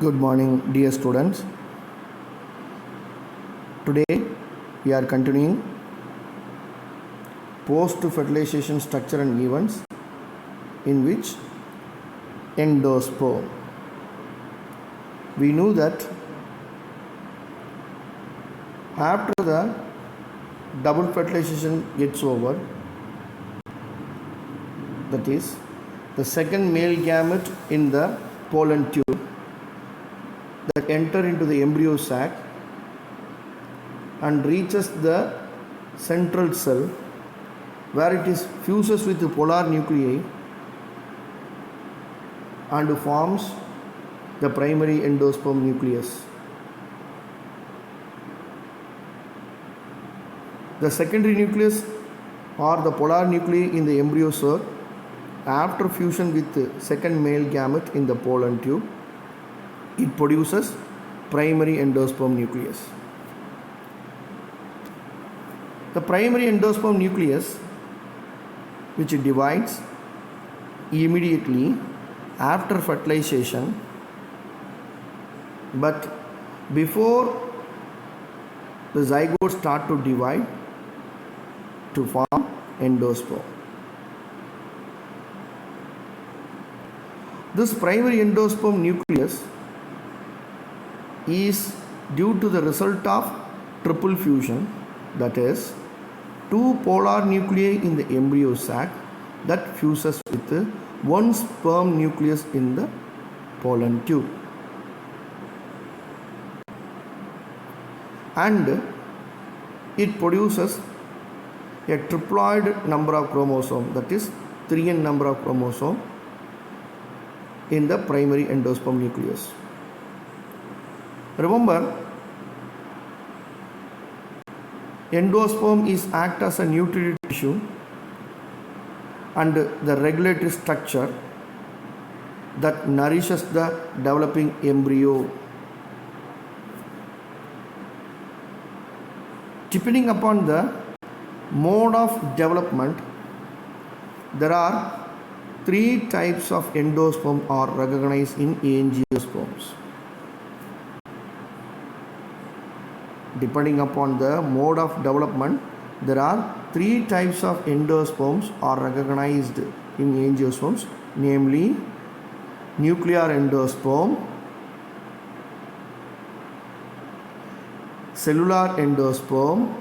Good morning, dear students. Today we are continuing post-fertilization structure and events, in which endosperm. We knew that after the double fertilization gets over, that is, the second male gamete in the pollen tube that enter into the embryo sac and reaches the central cell, where it is fuses with the polar nuclei and forms the primary endosperm nucleus. The secondary nucleus or the polar nuclei in the embryo sac, after fusion with the second male gamete in the pollen tube, it produces primary endosperm nucleus. The primary endosperm nucleus, which divides immediately after fertilization, but before the zygote start to divide to form endosperm. This primary endosperm nucleus is due to the result of triple fusion, that is, two polar nuclei in the embryo sac that fuses with one sperm nucleus in the pollen tube, and it produces a triploid number of chromosomes, that is 3n number of chromosomes in the primary endosperm nucleus. Remember, endosperm is act as a nutritive tissue and the regulatory structure that nourishes the developing embryo. Depending upon the mode of development, there are three types of endosperm are recognized in angiosperms. Depending upon the mode of development, there are three types of endosperms are recognized in angiosperms, namely nuclear endosperm, cellular endosperm,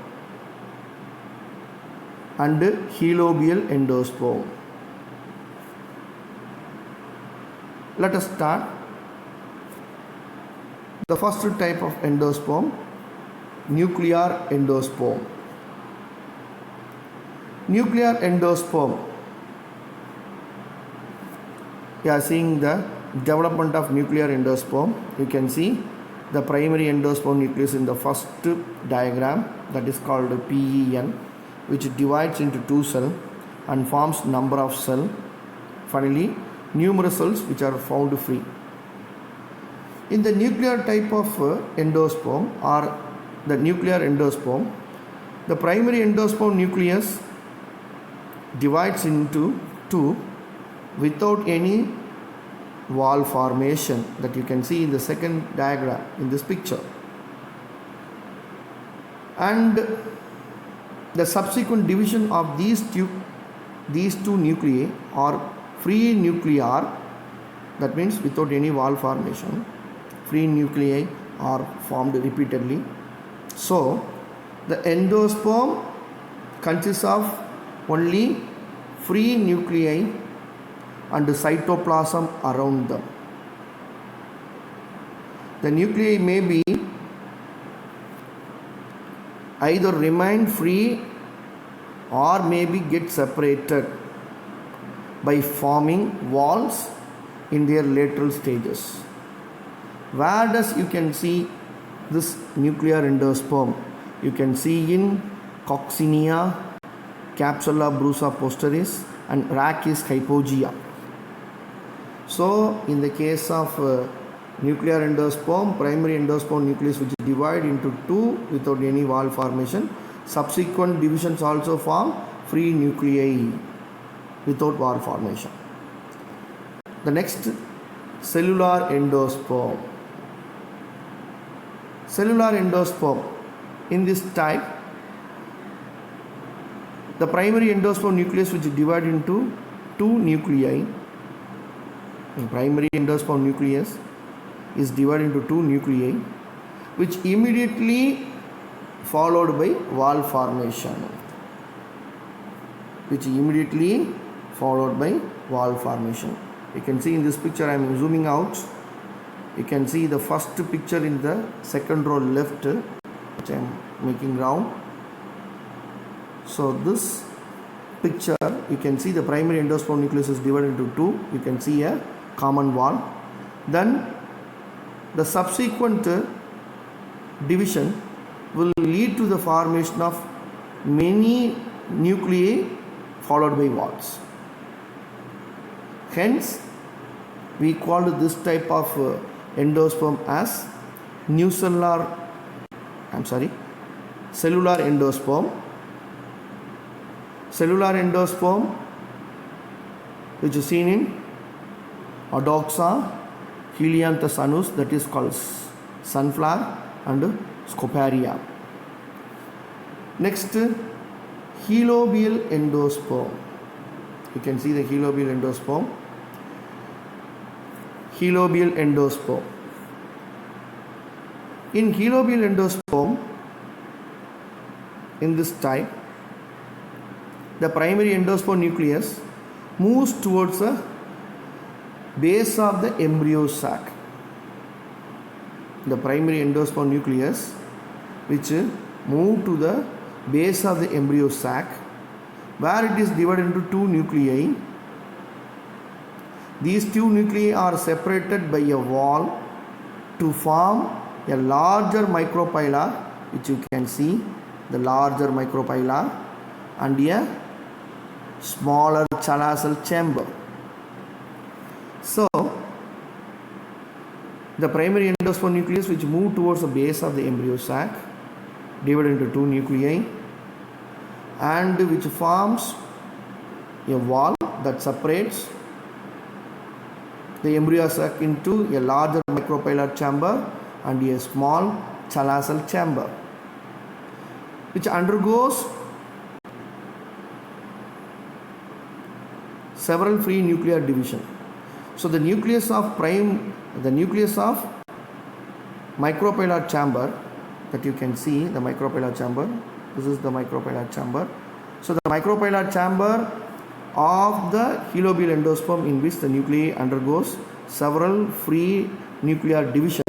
and helobial endosperm. Let us start. The first type of endosperm, nuclear endosperm. Nuclear endosperm, you are seeing the development of nuclear endosperm. You can see the primary endosperm nucleus in the first diagram, that is called PEN, which divides into two cells and forms number of cells. Finally, numerous cells which are found free. In the nuclear type of endosperm or the nuclear endosperm, the primary endosperm nucleus divides into two without any wall formation, that you can see in the second diagram in this picture, and the subsequent division of these two nuclei are free nuclear, that means without any wall formation. Free nuclei are formed repeatedly. So the endosperm consists of only free nuclei and the cytoplasm around them. The nuclei may be either remain free or maybe get separated by forming walls in their lateral stages. Where does you can see this nuclear endosperm? You can see in coccinea, capsula brusa posteris, and rachis hypogea. So in the case of nuclear endosperm, primary endosperm nucleus which divide into two without any wall formation, subsequent divisions also form free nuclei without wall formation. The next, cellular endosperm. cellular endosperm. In this type, the primary endosperm nucleus which is divided into two nuclei. The primary endosperm nucleus is divided into two nuclei, which immediately followed by wall formation. You can see in this picture, I am zooming out. You can see the first picture in the second row left, which I am making round. So this picture, you can see the primary endosperm nucleus is divided into two. You can see a common wall. Then the subsequent division will lead to the formation of many nuclei followed by walls. Hence, we call this type of endosperm as cellular endosperm. Cellular endosperm, which is seen in Adoxa, Helianthus anus, that is called sunflower, and Scoparia. Next, helobial endosperm. You can see the helobial endosperm. In helobial endosperm, in this type, the primary endosperm nucleus moves towards the base of the embryo sac. The primary endosperm nucleus which move to the base of the embryo sac, where it is divided into two nuclei. These two nuclei are separated by a wall to form a larger microphylla, which you can see, the larger microphylla, and a smaller chalazal chamber. So, the primary endosperm nucleus which move towards the base of the embryo sac, divided into two nuclei, and which forms a wall that separates the embryo sac into a larger microphylla chamber and a small chalazal chamber, which undergoes several free nuclear division. So the nucleus of microphylla chamber, that you can see, the microphylla chamber, this is the microphylla chamber. So the microphylla chamber of the helobial endosperm, in which the nuclei undergoes several free nuclear division,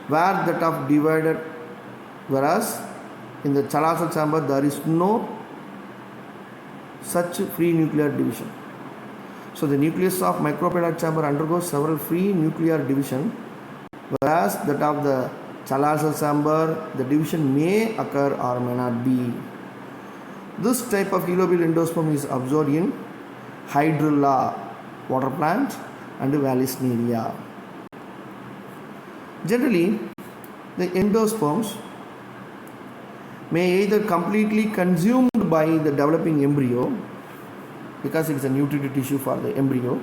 where that of divided, whereas in the chalazal chamber there is no such free nuclear division. So the nucleus of microphylla chamber undergoes several free nuclear division, whereas that of the chalazal chamber, the division may occur or may not be. This type of helobial endosperm is observed in Hydrilla water plant and Vallisneria. Generally, the endosperms may either completely consumed by the developing embryo, because it is a nutritive tissue for the embryo,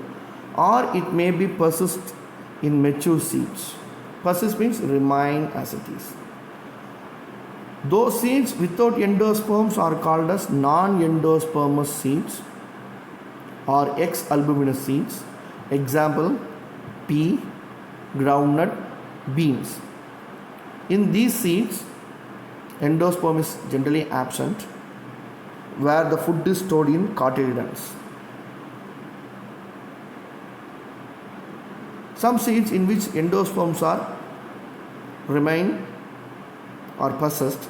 or it may be persist in mature seeds. Persist means remain as it is. Those seeds without endosperms are called as non-endospermous seeds or X-albuminous seeds. Example, pea, groundnut, beans. In these seeds, endosperm is generally absent, where the food is stored in cotyledons. Some seeds in which endosperms are remain or persist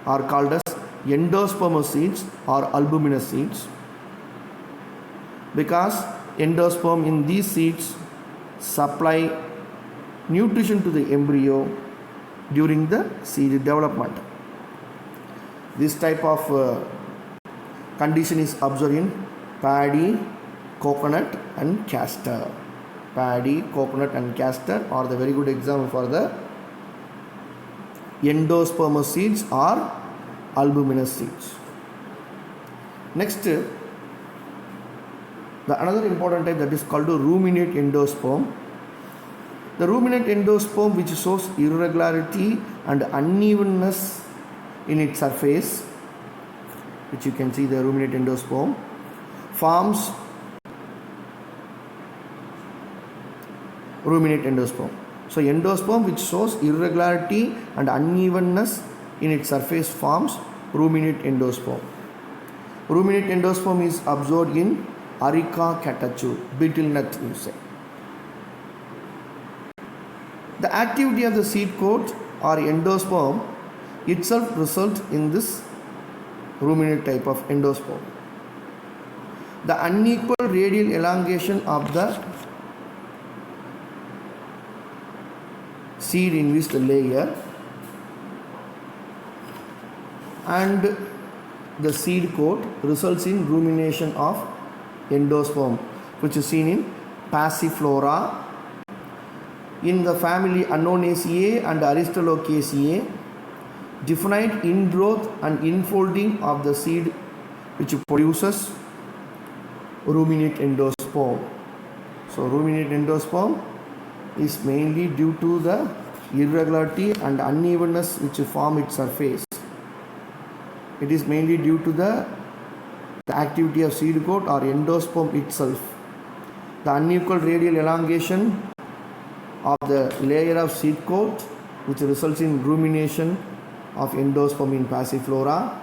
are called as endospermous seeds or albuminous seeds, because endosperm in these seeds supply nutrition to the embryo during the seed development. This type of condition is observed in paddy, coconut and castor. Paddy, coconut and castor are the very good example for the endospermous seeds or albuminous seeds. Next, the another important type, that is called ruminate endosperm. The ruminant endosperm which shows irregularity and unevenness in its surface, which you can see the ruminant endosperm, forms ruminant endosperm. So endosperm which shows irregularity and unevenness in its surface forms ruminant endosperm. Ruminant endosperm is observed in Areca catechu, beetle nut you say. The activity of the seed coat or endosperm itself results in this ruminant type of endosperm. The unequal radial elongation of the seed invisible layer and the seed coat results in rumination of endosperm, which is seen in Passiflora. In the family Annonaceae and Aristolochiaceae, definite ingrowth and infolding of the seed which produces ruminate endosperm. So ruminate endosperm is mainly due to the irregularity and unevenness which form its surface. It is mainly due to the activity of seed coat or endosperm itself. The unequal radial elongation of the layer of seed coat which results in rumination of endosperm in Passiflora,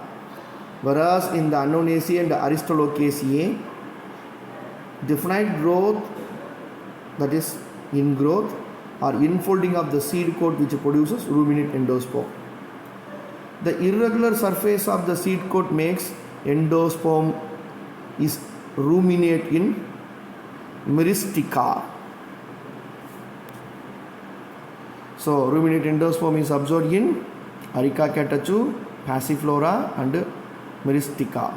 whereas in the Annonaceae and the Aristolochiaceae, definite growth, that is ingrowth or infolding of the seed coat which produces ruminate endosperm. The irregular surface of the seed coat makes endosperm is ruminate in Myristica. So ruminate endosperm is observed in Areca catechu, Passiflora and Myristica.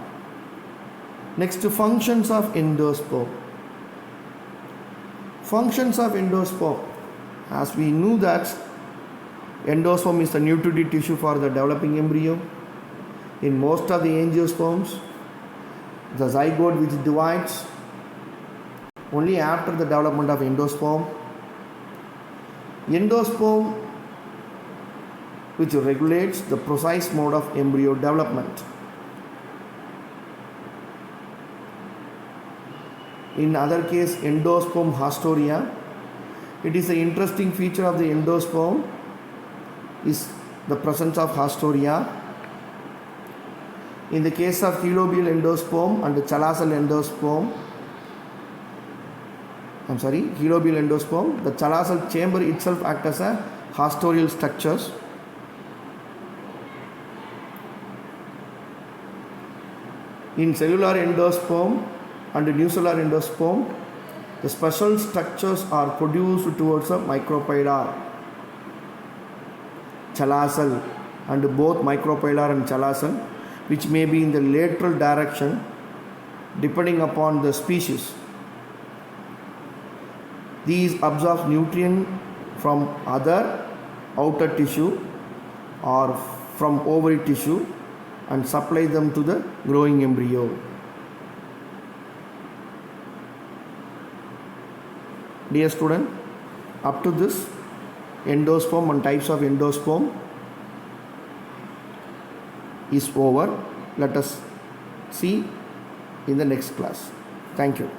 Next, functions of endosperm. Functions of endosperm. As we knew that endosperm is the nutritive tissue for the developing embryo. In most of the angiosperms, the zygote which divides only after the development of endosperm. Endosperm which regulates the precise mode of embryo development. In other case, endosperm hastoria. It is an interesting feature of the endosperm is the presence of hastoria. In the case of heliobial endosperm and the chalazel endosperm, heliobial endosperm, the chalazel chamber itself acts as a hastorial structures. In cellular endosperm and nucellular endosperm, the special structures are produced towards a micropylar, chalazel, and both micropylar and chalazel, which may be in the lateral direction depending upon the species. These absorb nutrient from other outer tissue or from ovary tissue and supply them to the growing embryo. Dear student, up to this endosperm and types of endosperm is over. Let us see in the next class. Thank you.